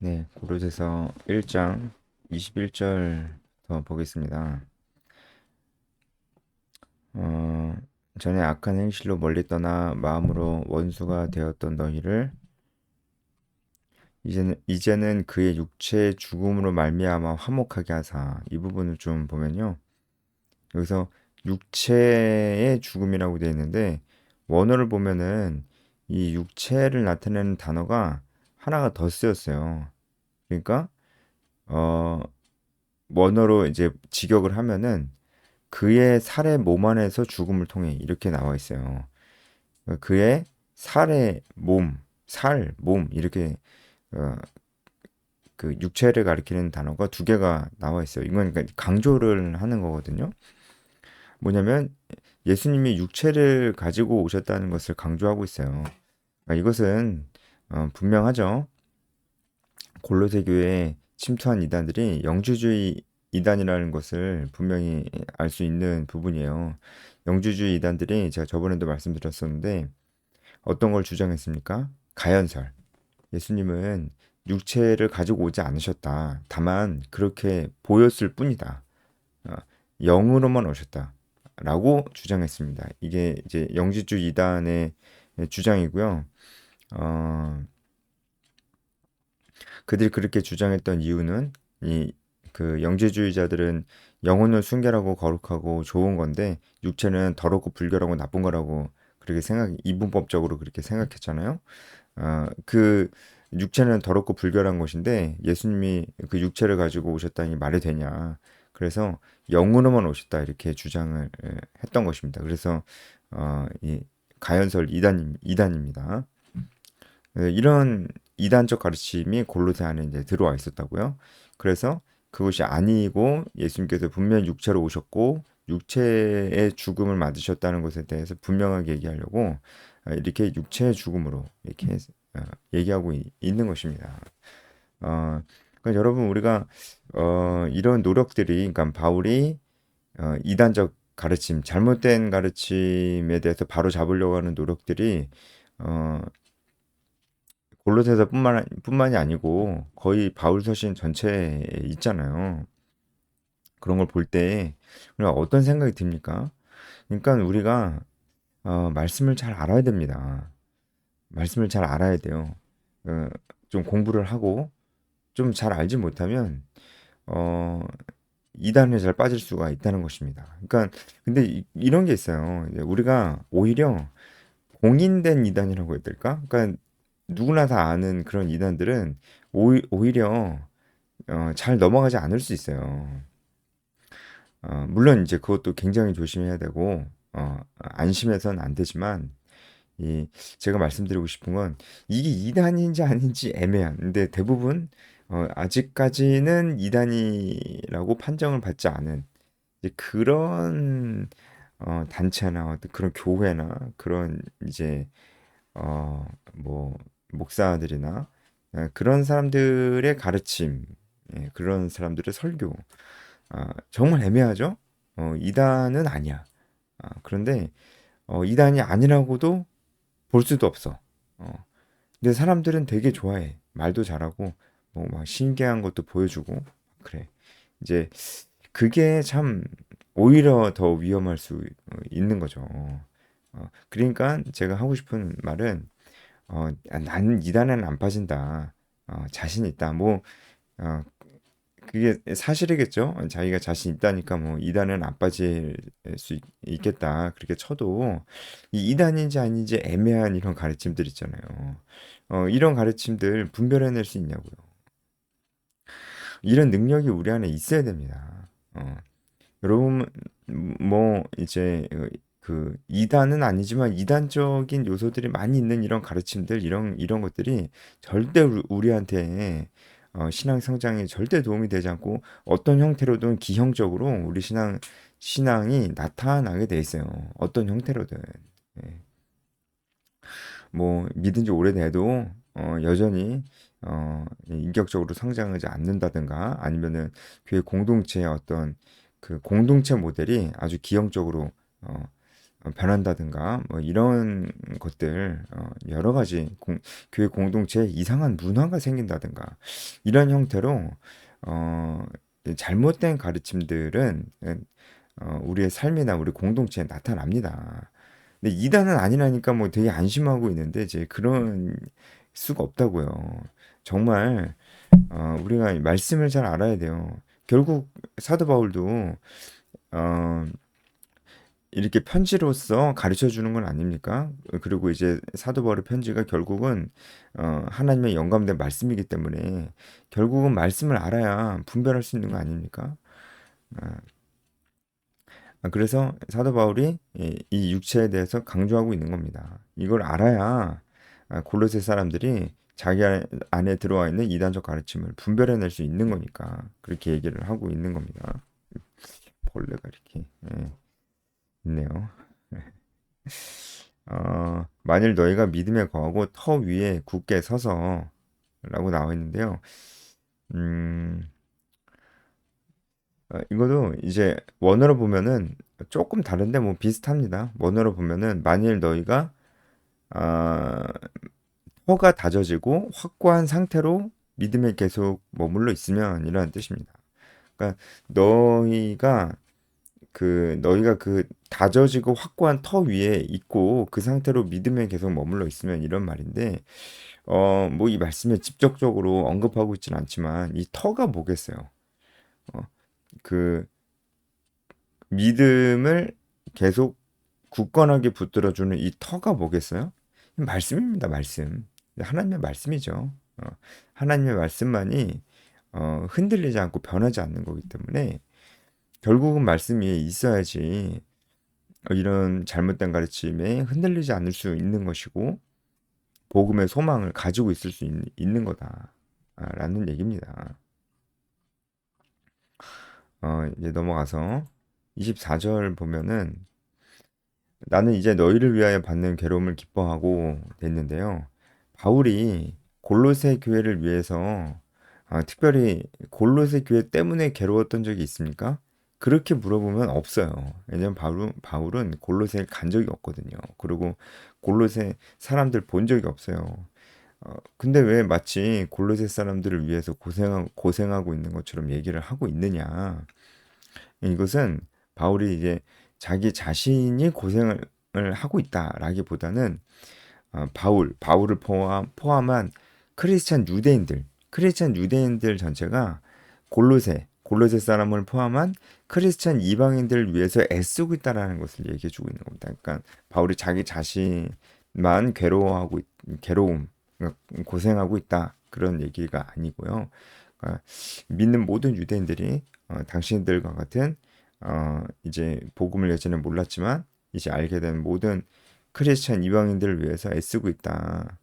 네, 고로새서 1장 21절 더 보겠습니다. 어, 전에 악한 행실로 멀리 떠나 마음으로 원수가 되었던 너희를 이제는 그의 육체의 죽음으로 말미암아 화목하게 하사. 이 부분을 좀 보면요. 여기서 육체의 죽음이라고 되어 있는데 원어를 보면은 이 육체를 나타내는 단어가 하나가 더 쓰였어요. 그러니까 어, 원어로 이제 직역을 하면은 그의 살의 몸 안에서 죽음을 통해 이렇게 나와 있어요. 그러니까 그의 살의 몸, 몸 이렇게 어, 그 육체를 가리키는 단어가 두 개가 나와 있어요. 이건 그러니까 강조를 하는 거거든요. 뭐냐면 예수님이 육체를 가지고 오셨다는 것을 강조하고 있어요. 그러니까 이것은 분명하죠. 골로새 교회에 침투한 이단들이 영주주의 이단이라는 것을 분명히 알 수 있는 부분이에요. 영주주의 이단들이 제가 저번에도 말씀드렸었는데 어떤 걸 주장했습니까? 가연설. 예수님은 육체를 가지고 오지 않으셨다. 다만 그렇게 보였을 뿐이다. 어, 영으로만 오셨다. 라고 주장했습니다. 이게 이제 영지주의 이단의 주장이고요. 어, 그들이 그렇게 주장했던 이유는 이 그 영지주의자들은 영혼을 순결하고 거룩하고 좋은 건데 육체는 더럽고 불결하고 나쁜 거라고 그렇게 이분법적으로 그렇게 생각했잖아요. 그 육체는 더럽고 불결한 것인데 예수님이 그 육체를 가지고 오셨다니 말이 되냐. 그래서 영으로만 오셨다 이렇게 주장을 했던 것입니다. 그래서 이 가연설 이단입니다. 이런 이단적 가르침이 골로새 안에 이제 들어와 있었다고요. 그래서 그것이 아니고 예수님께서 분명히 육체로 오셨고 육체의 죽음을 맞으셨다는 것에 대해서 분명하게 얘기하려고 이렇게 육체의 죽음으로 이렇게 어, 얘기하고 있는 것입니다. 그러니까 여러분 우리가 이런 노력들이 그러니까 바울이 이단적 가르침, 잘못된 가르침에 대해서 바로 잡으려고 하는 노력들이 어, 골로새서 뿐만이 아니고 거의 바울 서신 전체에 있잖아요. 그런 걸 볼 때 우리가 어떤 생각이 듭니까? 그러니까 우리가 말씀을 잘 알아야 됩니다. 말씀을 잘 알아야 돼요. 어, 좀 공부를 하고 좀 잘 알지 못하면 어, 이단에 잘 빠질 수가 있다는 것입니다. 그러니까 근데 이런 게 있어요. 이제 우리가 오히려 공인된 이단이라고 해야 될까? 그러니까 누구나 다 아는 그런 이단들은 오히려 잘 넘어가지 않을 수 있어요. 물론 이제 그것도 굉장히 조심해야 되고 안심해서는 안 되지만 이 제가 말씀드리고 싶은 건 이게 이단인지 아닌지 애매한. 근데 대부분 아직까지는 이단이라고 판정을 받지 않은 이제 그런 단체나 어떤 그런 교회나 그런 이제 뭐 목사들이나 그런 사람들의 가르침, 그런 사람들의 설교, 정말 애매하죠. 이단은 아니야. 그런데 이단이 아니라고도 볼 수도 없어. 어, 근데 사람들은 되게 좋아해. 말도 잘하고 뭐 막 신기한 것도 보여주고 그래. 이제 그게 참 오히려 더 위험할 수 있는 거죠. 그러니까 제가 하고 싶은 말은 나는 이단에는 안 빠진다. 자신 있다. 뭐 어, 그게 사실이겠죠. 자기가 자신 있다니까 뭐 이단은 안 빠질 수 겠다 그렇게 쳐도 이 이단인지 아닌지 애매한 이런 가르침들 있잖아요. 이런 가르침들 분별해낼 수 있냐고요. 이런 능력이 우리 안에 있어야 됩니다. 여러분 뭐 이제 그 이단은 아니지만 이단적인 요소들이 많이 있는 이런 가르침들 이런 것들이 절대 우리한테 신앙 성장에 절대 도움이 되지 않고 어떤 형태로든 기형적으로 우리 신앙이 나타나게 돼 있어요. 어떤 형태로든. 예. 뭐 믿은 지 오래돼도 여전히 인격적으로 성장하지 않는다든가 아니면은 교회 공동체의 어떤 그 공동체 모델이 아주 기형적으로 어, 변한다든가 뭐 이런 것들, 여러 가지 교회 공동체에 이상한 문화가 생긴다든가 이런 형태로 어, 잘못된 가르침들은 우리의 삶이나 우리 공동체에 나타납니다. 근데 이단은 아니라니까 뭐 되게 안심하고 있는데 이제 그런 수가 없다고요. 정말 우리가 말씀을 잘 알아야 돼요. 결국 사도 바울도 어, 이렇게 편지로서 가르쳐 주는 건 아닙니까? 그리고 이제 사도 바울의 편지가 결국은 하나님의 영감된 말씀이기 때문에 결국은 말씀을 알아야 분별할 수 있는 거 아닙니까? 그래서 사도 바울이 이 육체에 대해서 강조하고 있는 겁니다. 이걸 알아야 골로새 사람들이 자기 안에 들어와 있는 이단적 가르침을 분별해낼 수 있는 거니까 그렇게 얘기를 하고 있는 겁니다. 벌레가 이렇게 있네요. 만일 너희가 믿음에 거하고 터 위에 굳게 서서 라고 나와 있는데요. 음, 이거도 이제 원어로 보면은 조금 다른데 뭐 비슷합니다. 원어로 보면은 만일 너희가 아, 혀가 다져지고 확고한 상태로 믿음에 계속 머물러 있으면 이라는 뜻입니다. 그러니까 너희가 너희가 그 다져지고 확고한 터 위에 있고 그 상태로 믿음에 계속 머물러 있으면 이런 말인데 뭐 이 말씀에 직접적으로 언급하고 있지는 않지만 이 터가 뭐겠어요? 어, 그 믿음을 계속 굳건하게 붙들어주는 이 터가 뭐겠어요? 말씀입니다, 말씀. 하나님의 말씀이죠. 하나님의 말씀만이 흔들리지 않고 변하지 않는 거기 때문에 결국은 말씀이 있어야지 이런 잘못된 가르침에 흔들리지 않을 수 있는 것이고 복음의 소망을 가지고 있을 수 있는 거다라는 얘기입니다. 이제 넘어가서 24절 보면은 나는 이제 너희를 위하여 받는 괴로움을 기뻐하고 됐는데요. 바울이 골로새 교회를 위해서 특별히 골로새 교회 때문에 괴로웠던 적이 있습니까? 그렇게 물어보면 없어요. 왜냐면 바울은 골로새에 간 적이 없거든요. 그리고 골로새 사람들 본 적이 없어요. 근데 왜 마치 골로새 사람들을 위해서 고생하고 있는 것처럼 얘기를 하고 있느냐? 이것은 바울이 이제 자기 자신이 고생을 하고 있다라기보다는 바울을 포함한 크리스찬 유대인들 전체가 골로새 사람을 포함한 크리스찬 이방인들을 위해서 애쓰고 있다라는 것을 얘기해 주고 있는 겁니다. 그러니까 바울이 자기 자신만 괴로움, 그러니까 고생하고 있다 그런 얘기가 아니고요. 그러니까 믿는 모든 유대인들이 당신들과 같은 이제 복음을 예전에 몰랐지만 이제 알게 된 모든 크리스찬 이방인들을 위해서 애쓰고 있다.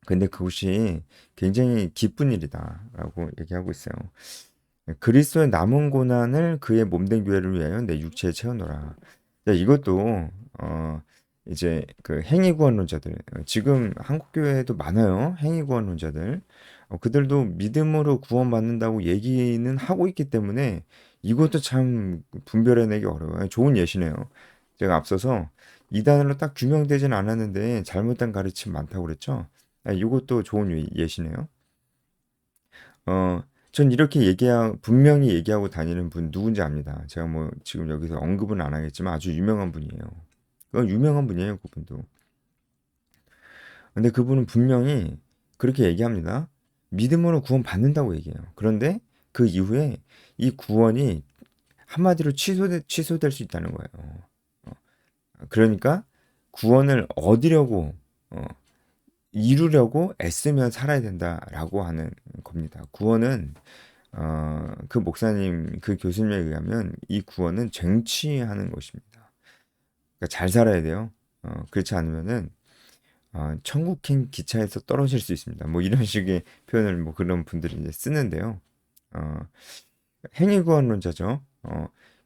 근데 그것이 굉장히 기쁜 일이다라고 얘기하고 있어요. 그리스도의 남은 고난을 그의 몸된 교회를 위하여 내 육체에 채워넣어라. 이것도 이제 그 행위구원론자들 지금 한국 교회에도 많아요. 행위구원론자들 그들도 믿음으로 구원받는다고 얘기는 하고 있기 때문에 이것도 참 분별해내기 어려워요. 좋은 예시네요. 제가 앞서서 이단으로 딱 규명되진 않았는데 잘못된 가르침 많다고 그랬죠. 이것도 좋은 예시네요. 어, 전 이렇게 분명히 얘기하고 다니는 분 누군지 압니다. 제가 뭐 지금 여기서 언급은 안 하겠지만 아주 유명한 분이에요. 유명한 분이에요, 그분도. 근데 그분은 분명히 그렇게 얘기합니다. 믿음으로 구원 받는다고 얘기해요. 그런데 그 이후에 이 구원이 한마디로 취소될 수 있다는 거예요. 그러니까 구원을 얻으려고 어, 이루려고 애쓰면 살아야 된다라고 하는 겁니다. 구원은 그 목사님, 그 교수님에 의하면 이 구원은 쟁취하는 것입니다. 그러니까 잘 살아야 돼요. 그렇지 않으면은 천국행 기차에서 떨어질 수 있습니다. 뭐 이런 식의 표현을 뭐 그런 분들이 이제 쓰는데요. 어, 행위구원론자죠.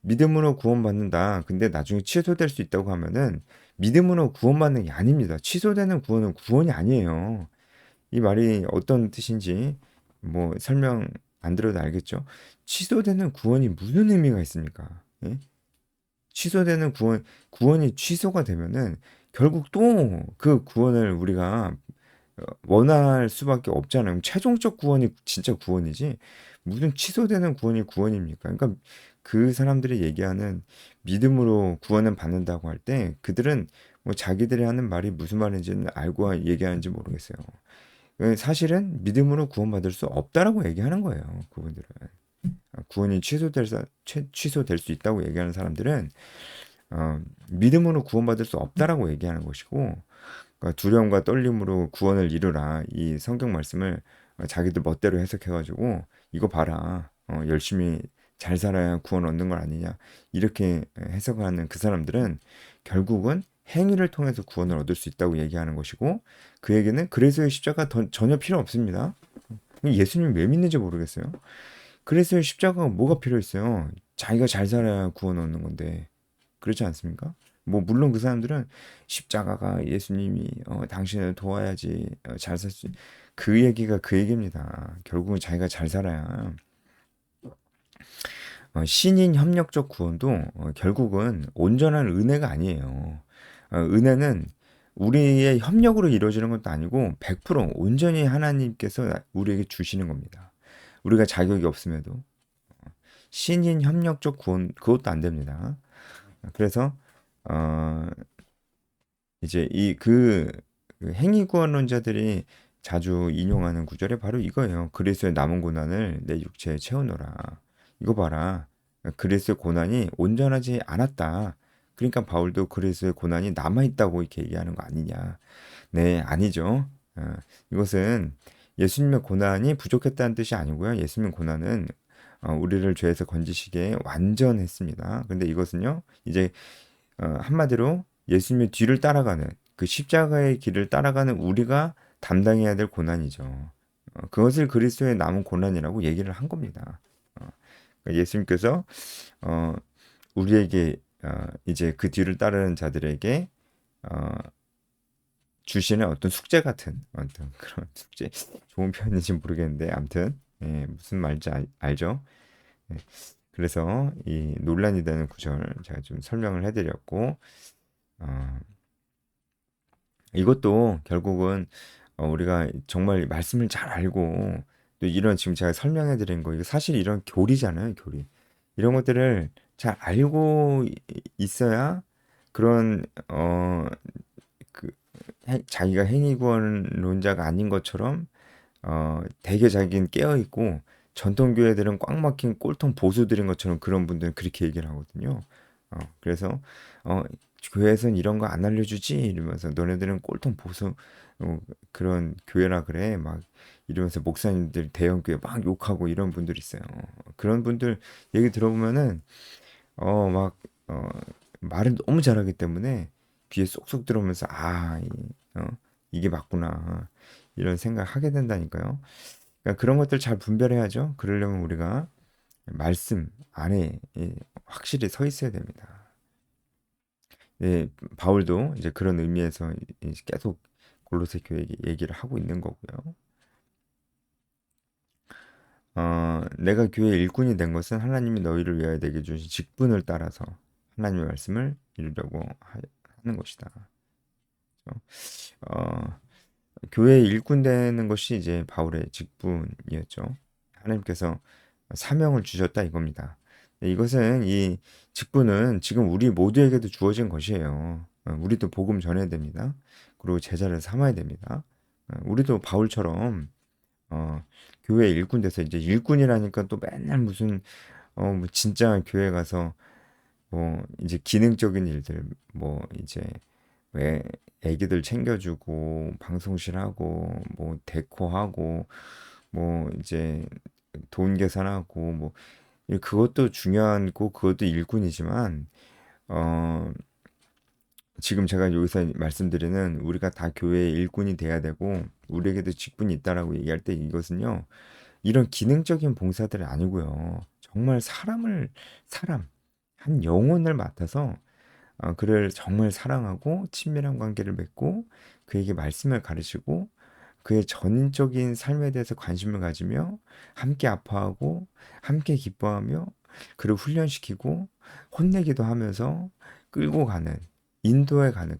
믿음으로 구원받는다. 근데 나중에 취소될 수 있다고 하면은 믿음으로 구원받는 게 아닙니다. 취소되는 구원은 구원이 아니에요. 이 말이 어떤 뜻인지 뭐 설명 안 들어도 알겠죠? 취소되는 구원이 무슨 의미가 있습니까? 예? 취소되는 구원이 취소가 되면은 결국 또 그 구원을 우리가 원할 수밖에 없잖아요. 최종적 구원이 진짜 구원이지 무슨 취소되는 구원이 구원입니까? 그러니까 그 사람들이 얘기하는 믿음으로 구원은 받는다고 할 때 그들은 뭐 자기들이 하는 말이 무슨 말인지는 알고 얘기하는지 모르겠어요. 사실은 믿음으로 구원받을 수 없다라고 얘기하는 거예요. 그분들은 구원이 취소될 수 있다고 얘기하는 사람들은 믿음으로 구원받을 수 없다라고 얘기하는 것이고, 그러니까 두려움과 떨림으로 구원을 이루라 이 성경 말씀을 자기들 멋대로 해석해가지고 이거 봐라 열심히 잘 살아야 구원 얻는 건 아니냐 이렇게 해석하는 그 사람들은 결국은 행위를 통해서 구원을 얻을 수 있다고 얘기하는 것이고 그 얘기는 그리스도의 십자가 전혀 필요 없습니다. 예수님 왜 믿는지 모르겠어요. 그리스도의 십자가가 뭐가 필요 있어요? 자기가 잘 살아야 구원 얻는 건데 그렇지 않습니까? 뭐 물론 그 사람들은 십자가가 예수님이 당신을 도와야지 잘 살 수 그 얘기가 그 얘기입니다. 결국은 자기가 잘 살아야 신인 협력적 구원도 결국은 온전한 은혜가 아니에요. 은혜는 우리의 협력으로 이루어지는 것도 아니고 100% 온전히 하나님께서 우리에게 주시는 겁니다. 우리가 자격이 없음에도 신인 협력적 구원 그것도 안 됩니다. 그래서 어 이제 그 행위 구원론자들이 자주 인용하는 구절이 바로 이거예요. 그리스도의 남은 고난을 내 육체에 채우노라. 이거 봐라. 그리스도의 고난이 온전하지 않았다. 그러니까 바울도 그리스도의 고난이 남아 있다고 이렇게 얘기하는 거 아니냐. 네, 아니죠. 이것은 예수님의 고난이 부족했다는 뜻이 아니고요. 예수님의 고난은 우리를 죄에서 건지시기에 완전했습니다. 근데 이것은요, 이제 한마디로 예수님의 뒤를 따라가는 그 십자가의 길을 따라가는 우리가 담당해야 될 고난이죠. 그것을 그리스도의 남은 고난이라고 얘기를 한 겁니다. 그러니까 예수님께서 어, 우리에게 이제 그 뒤를 따르는 자들에게 어, 주시는 어떤 숙제 같은 어떤 그런 숙제 좋은 표현인지 모르겠는데 아무튼 예, 무슨 말인지 알죠? 예, 그래서 이 논란이 되는 구절 제가 좀 설명을 해드렸고 어, 이것도 결국은 우리가 정말 말씀을 잘 알고 또 이런 지금 제가 설명해 드린 거 이거 사실 이런 교리잖아요, 교리. 이런 것들을 잘 알고 있어야 그런 그 자기가 행위구원론자가 아닌 것처럼 되게 자기는 깨어 있고 전통 교회들은 꽉 막힌 꼴통 보수들인 것처럼 그런 분들은 그렇게 얘기를 하거든요. 그래서 어, 교회에선 이런 거 안 알려주지 이러면서 너네들은 꼴통 보수 그런 교회라 그래 막 이러면서 목사님들 대형 교회 막 욕하고 이런 분들 있어요. 그런 분들 얘기 들어보면은 막 말을 너무 잘하기 때문에 귀에 쏙쏙 들어오면서 이게 맞구나 이런 생각하게 된다니까요. 그러니까 그런 것들 잘 분별해야죠. 그러려면 우리가 말씀 안에 확실히 서 있어야 됩니다. 예, 바울도 이제 그런 의미에서 이제 계속 골로새 교회에게 얘기를 하고 있는 거고요. 내가 교회의 일꾼이 된 것은 하나님이 너희를 위하여 내게 주신 직분을 따라서 하나님의 말씀을 이루려고 하는 것이다. 그래서, 교회의 일꾼 되는 것이 이제 바울의 직분이었죠. 하나님께서 사명을 주셨다 이겁니다. 이것은 이 직분은 지금 우리 모두에게도 주어진 것이에요. 우리도 복음 전해야 됩니다. 그리고 제자를 삼아야 됩니다. 우리도 바울처럼 교회 일꾼 돼서 이제 일꾼이라니까 또 맨날 무슨 뭐 진짜 교회 가서 뭐 이제 기능적인 일들 뭐 이제 왜 애기들 챙겨주고 방송실하고 뭐 데코하고 뭐 이제 돈 계산하고 뭐 그것도 중요하고 그것도 일꾼이지만 어 지금 제가 여기서 말씀드리는 우리가 다 교회의 일꾼이 돼야 되고 우리에게도 직분이 있다라고 얘기할 때 이것은요 이런 기능적인 봉사들이 아니고요 정말 사람 한 영혼을 맡아서 그를 정말 사랑하고 친밀한 관계를 맺고 그에게 말씀을 가르치고 그의 전인적인 삶에 대해서 관심을 가지며 함께 아파하고 함께 기뻐하며 그리고 훈련시키고 혼내기도 하면서 끌고 가는, 인도해 가는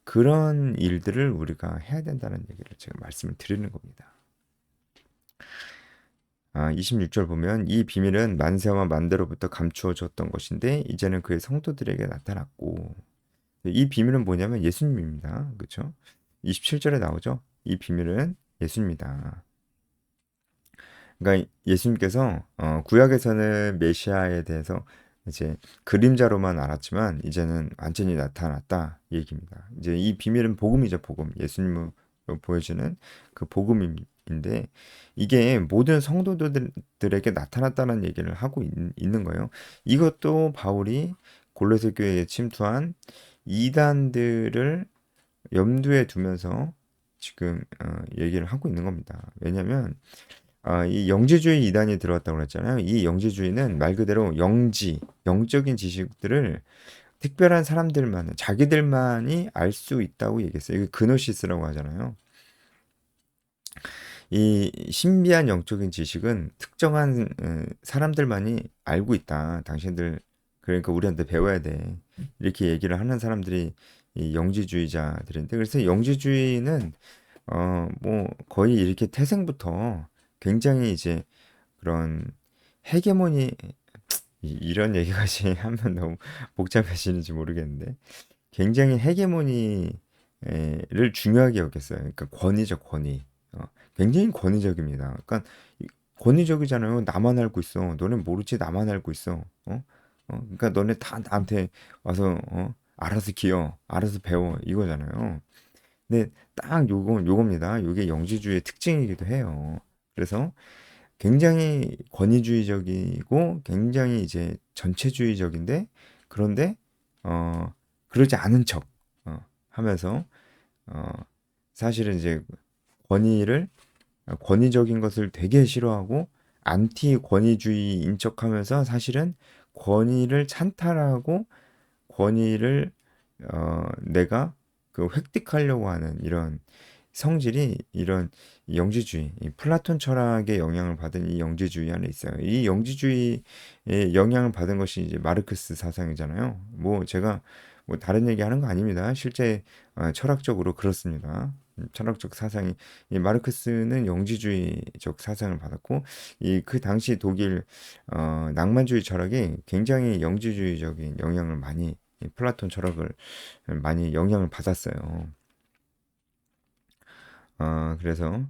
그런 일들을 우리가 해야 된다는 얘기를 제가 말씀을 드리는 겁니다. 26절 보면 이 비밀은 만세와 만대로부터 감추어졌던 것인데 이제는 그의 성도들에게 나타났고, 이 비밀은 뭐냐면 예수님입니다. 그렇죠? 27절에 나오죠. 이 비밀은 예수입니다. 그러니까 예수님께서 구약에서는 메시아에 대해서 이제 그림자로만 알았지만 이제는 완전히 나타났다 이 얘기입니다. 이제 이 비밀은 복음이죠, 복음. 예수님을 보여주는 그 복음인데 이게 모든 성도들에게 나타났다는 얘기를 하고 있는 거예요. 이것도 바울이 골로새 교회에 침투한 이단들을 염두에 두면서 지금 얘기를 하고 있는 겁니다. 왜냐하면 이 영지주의 이단이 들어왔다고 그랬잖아요. 이 영지주의는 말 그대로 영적인 지식들을 특별한 사람들만, 자기들만이 알 수 있다고 얘기했어요. 이거 그노시스라고 하잖아요. 이 신비한 영적인 지식은 특정한 사람들만이 알고 있다. 당신들, 그러니까 우리한테 배워야 돼. 이렇게 얘기를 하는 사람들이 이 영지주의자들인데, 그래서 영지주의는 뭐 거의 이렇게 태생부터 굉장히 이제 그런 헤게모니, 이런 얘기까지 하면 너무 복잡해지는지 모르겠는데 굉장히 헤게모니를 중요하게 여겼어요. 그러니까 권위적 권위. 굉장히 권위적입니다. 그러니까 권위적이잖아요. 나만 알고 있어. 너네 모르지? 나만 알고 있어. 그러니까 너네 다 나한테 와서 알아서 기어, 알아서 배워 이거잖아요. 근데 딱 요겁니다. 요게 영지주의의 특징이기도 해요. 그래서 굉장히 권위주의적이고 굉장히 이제 전체주의적인데 그런데 그러지 않은 척 하면서 어, 사실은 이제 권위를 권위적인 것을 되게 싫어하고 안티 권위주의인 척하면서 사실은 권위를 찬탈하고 권위를 내가 그 획득하려고 하는 이런 성질이 이런 영지주의, 이 플라톤 철학의 영향을 받은 이 영지주의 안에 있어요. 이 영지주의의 영향을 받은 것이 이제 마르크스 사상이잖아요. 뭐 제가 뭐 다른 얘기 하는 거 아닙니다. 실제 철학적으로 그렇습니다. 철학적 사상이 이 마르크스는 영지주의적 사상을 받았고 이 그 당시 독일 낭만주의 철학이 굉장히 영지주의적인 영향을 많이 이 플라톤 철학을 많이 영향을 받았어요. 그래서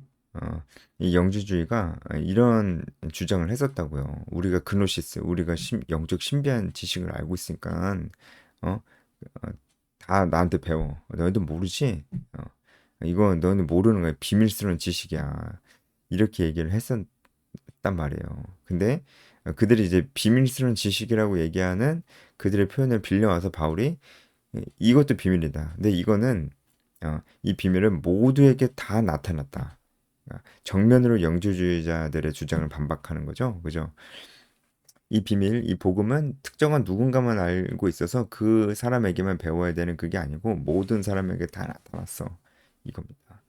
이 영지주의가 이런 주장을 했었다고요. 우리가 그노시스, 우리가 영적 신비한 지식을 알고 있으니까 어, 어, 다 나한테 배워. 너희들 모르지? 이거 너희들 모르는 거야. 비밀스러운 지식이야. 이렇게 얘기를 했었단 말이에요. 근데 그들이 이제 비밀스러운 지식이라고 얘기하는 그들의 표현을 빌려와서 바울이 이것도 비밀이다. 근데 이거는 이 비밀은 모두에게 다 나타났다. 정면으로 영주주의자들의 주장을 반박하는 거죠. 그죠? 이 비밀, 이 복음은 특정한 누군가만 알고 있어서 그 사람에게만 배워야 되는 그게 아니고 모든 사람에게 다 나타났어. 이겁니다.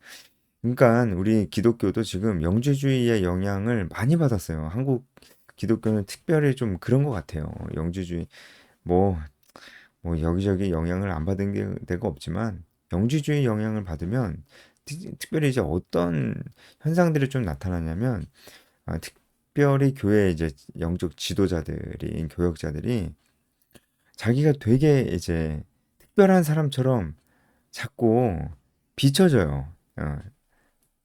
그러니까 우리 기독교도 지금 영주주의의 영향을 많이 받았어요. 한국 기독교는 특별히 좀 그런 것 같아요. 영주주의 뭐 여기저기 영향을 안 받은 데가 없지만 영지주의 영향을 받으면 특별히 이제 어떤 현상들이 좀 나타나냐면 특별히 교회 이제 영적 지도자들이 교역자들이 자기가 되게 이제 특별한 사람처럼 자꾸 비춰져요.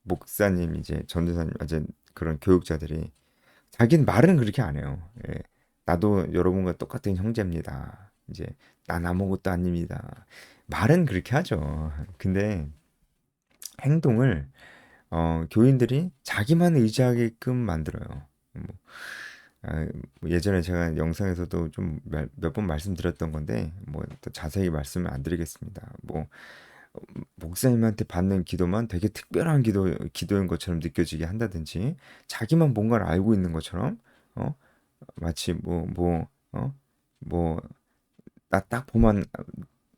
목사님 이제 전도사님 이제 그런 교육자들이 자기는 말은 그렇게 안 해요. 예. 나도 여러분과 똑같은 형제입니다. 이제 난 아무것도 아닙니다. 말은 그렇게 하죠. 근데 행동을 교인들이 자기만 의지하게끔 만들어요. 뭐, 뭐 예전에 제가 영상에서도 좀 몇 번 말씀드렸던 건데 뭐 또 자세히 말씀을 안 드리겠습니다. 뭐 목사님한테 받는 기도만 되게 특별한 기도인 것처럼 느껴지게 한다든지 자기만 뭔가를 알고 있는 것처럼 어 마치 뭐 나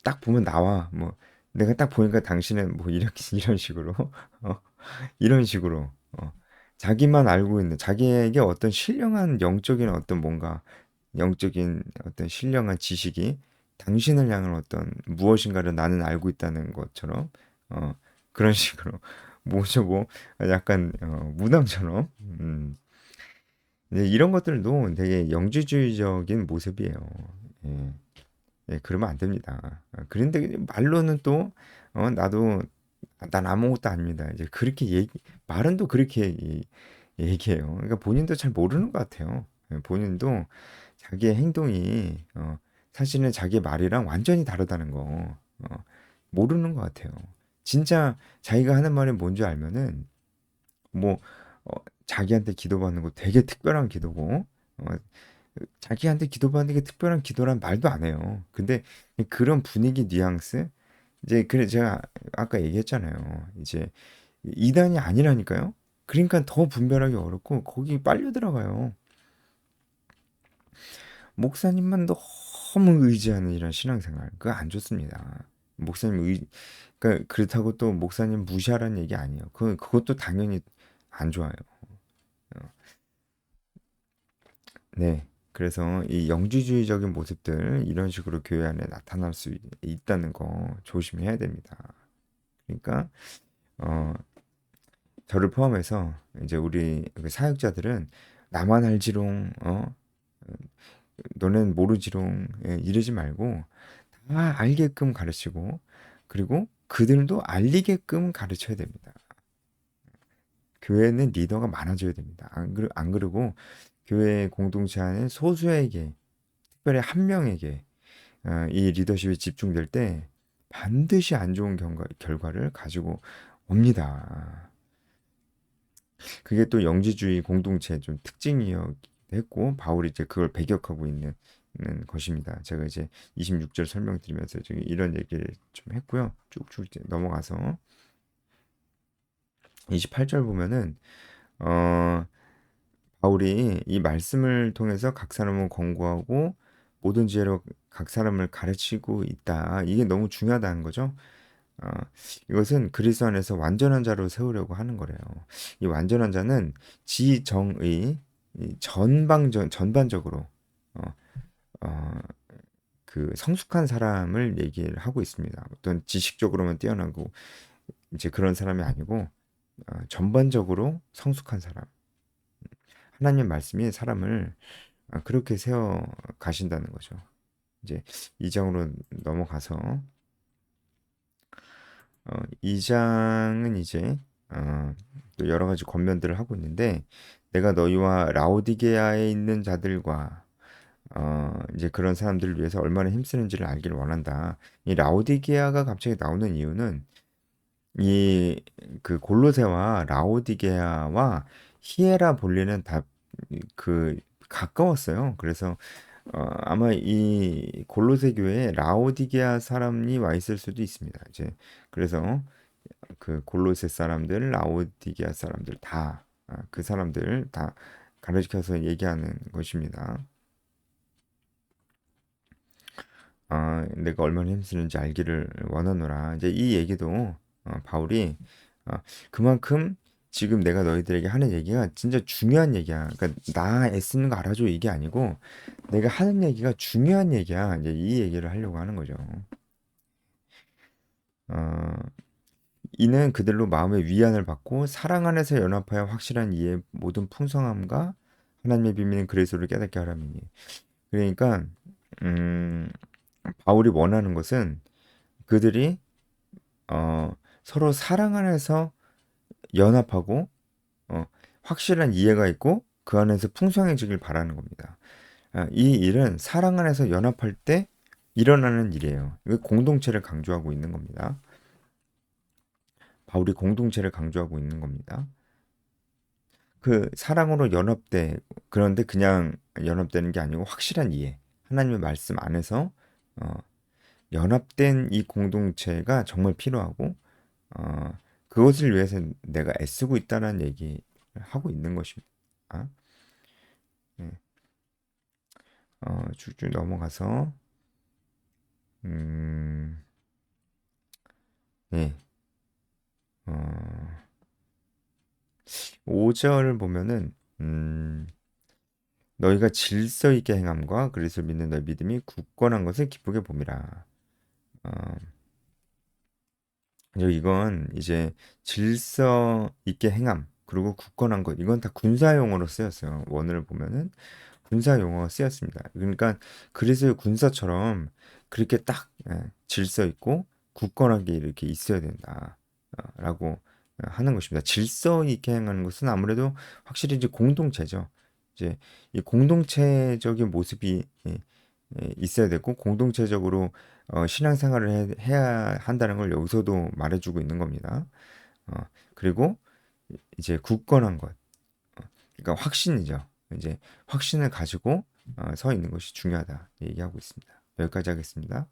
딱 보면 나와 뭐 내가 딱 보니까 당신은 뭐 이렇게 이런 식으로 어, 이런 식으로 자기만 알고 있는 자기에게 어떤 신령한 영적인 어떤 뭔가 영적인 어떤 신령한 지식이 당신을 향한 어떤 무엇인가를 나는 알고 있다는 것처럼 어, 그런 식으로 뭐죠 뭐 약간 무당처럼 이런 것들도 되게 영지주의적인 모습이에요. 예, 예, 그러면 안 됩니다. 그런데 말로는 또 나도 난 아무것도 아닙니다. 이제 그렇게 말은 또 그렇게 얘기해요. 그러니까 본인도 잘 모르는 것 같아요. 예, 본인도 자기의 행동이 사실은 자기 말이랑 완전히 다르다는 거 모르는 것 같아요. 진짜 자기가 하는 말이 뭔지 알면은 뭐 자기한테 기도받는 거 되게 특별한 기도고 자기한테 기도받는 게 특별한 기도란 말도 안 해요. 근데 그런 분위기 뉘앙스 이제 그래 제가 아까 얘기했잖아요. 이제 이단이 아니라니까요. 그러니까 더 분별하기 어렵고 거기 빨려 들어가요. 목사님만 너무 의지하는 이런 신앙생활 그거 안 좋습니다. 목사님 그러니까 그렇다고 또 목사님 무시하라는 얘기 아니에요. 그것도 당연히 안 좋아요. 네. 그래서 이 영지주의적인 모습들 이런 식으로 교회 안에 나타날 수 있다는 거 조심해야 됩니다. 그러니까 어, 저를 포함해서 이제 우리 그 사역자들은 나만 알지롱, 너넨 모르지롱 이러지 말고 다 알게끔 가르치고 그리고 그들도 알리게끔 가르쳐야 됩니다. 교회는 리더가 많아져야 됩니다. 안 그러고 교회 공동체 안에 소수에게 특별히 한 명에게 이 리더십이 집중될 때 반드시 안 좋은 결과를 가지고 옵니다. 그게 또 영지주의 공동체 좀 특징이었고 했고 바울이 이제 그걸 배격하고 있는 것입니다. 제가 이제 26절 설명드리면서 지금 이런 얘기를 좀 했고요. 쭉쭉 이제 넘어가서 28절 보면은 어, 바울이 이 말씀을 통해서 각 사람을 권고하고 모든 지혜로 각 사람을 가르치고 있다. 이게 너무 중요하다는 거죠. 어, 이것은 그리스도 안에서 완전한 자로 세우려고 하는 거래요. 이 완전한 자는 지정의 전반적으로 어, 어, 그 성숙한 사람을 얘기를 하고 있습니다. 어떤 지식적으로만 뛰어나고 이제 그런 사람이 아니고 전반적으로 성숙한 사람. 하나님 말씀이 사람을 그렇게 세워 가신다는 거죠. 이제 2장으로 넘어가서 2장은 이제 또 여러 가지 권면들을 하고 있는데 내가 너희와 라오디게아에 있는 자들과 이제 그런 사람들을 위해서 얼마나 힘쓰는지를 알기를 원한다. 이 라오디게아가 갑자기 나오는 이유는 이 그 골로새와 라오디게아와 히에라 볼리는 다 그 가까웠어요. 그래서 아마 이 골로새 교회에 라오디게아 사람이 와 있을 수도 있습니다. 이제 그래서 그 골로새 사람들, 라오디게아 사람들 다 그 사람들 다 가르쳐서 얘기하는 것입니다. 내가 얼마나 힘쓰는지 알기를 원하노라. 이제 이 얘기도 바울이 어, 그만큼 지금 내가 너희들에게 하는 얘기가 진짜 중요한 얘기야. 그러니까 나 애쓰는 거 알아줘 이게 아니고 내가 하는 얘기가 중요한 얘기야. 이제 이 얘기를 하려고 하는 거죠. 어, 이는 그들로 마음의 위안을 받고 사랑 안에서 연합하여 확실한 이해 모든 풍성함과 하나님의 비밀인 그리스도를 깨닫게 하라니. 그러니까 음, 바울이 원하는 것은 그들이 서로 사랑 안에서 연합하고 어, 확실한 이해가 있고 그 안에서 풍성해지길 바라는 겁니다. 이 일은 사랑 안에서 연합할 때 일어나는 일이에요. 이거 공동체를 강조하고 있는 겁니다. 바울이 공동체를 강조하고 있는 겁니다. 그 사랑으로 연합돼 그런데 그냥 연합되는 게 아니고 확실한 이해. 하나님의 말씀 안에서 어, 연합된 이 공동체가 정말 필요하고 그것을 위해서 내가 애쓰고 있다는 얘기를 하고 있는 것입니다. 네. 쭉쭉 넘어가서 음, 네. 어, 5절 보면은 너희가 질서 있게 행함과 그리스도를 믿는 너희 믿음이 굳건한 것을 기쁘게 봄이라. 어, 이건 이제 질서 있게 행함 그리고 굳건한 것 이건 다 군사 용어로 쓰였어요. 원어를 보면은 군사 용어가 쓰였습니다. 그러니까 그리스도의 군사처럼 그렇게 딱 질서 있고 굳건하게 이렇게 있어야 된다. 라고 하는 것입니다. 질서 있게 행하는 것은 아무래도 확실히 이제 공동체죠. 이제 이 공동체적인 모습이 있어야 되고 공동체적으로 신앙생활을 해야 한다는 걸 여기서도 말해주고 있는 겁니다. 어, 그리고 이제 굳건한 것, 그러니까 확신이죠. 이제 확신을 가지고 서 있는 것이 중요하다 얘기하고 있습니다. 여기까지 하겠습니다.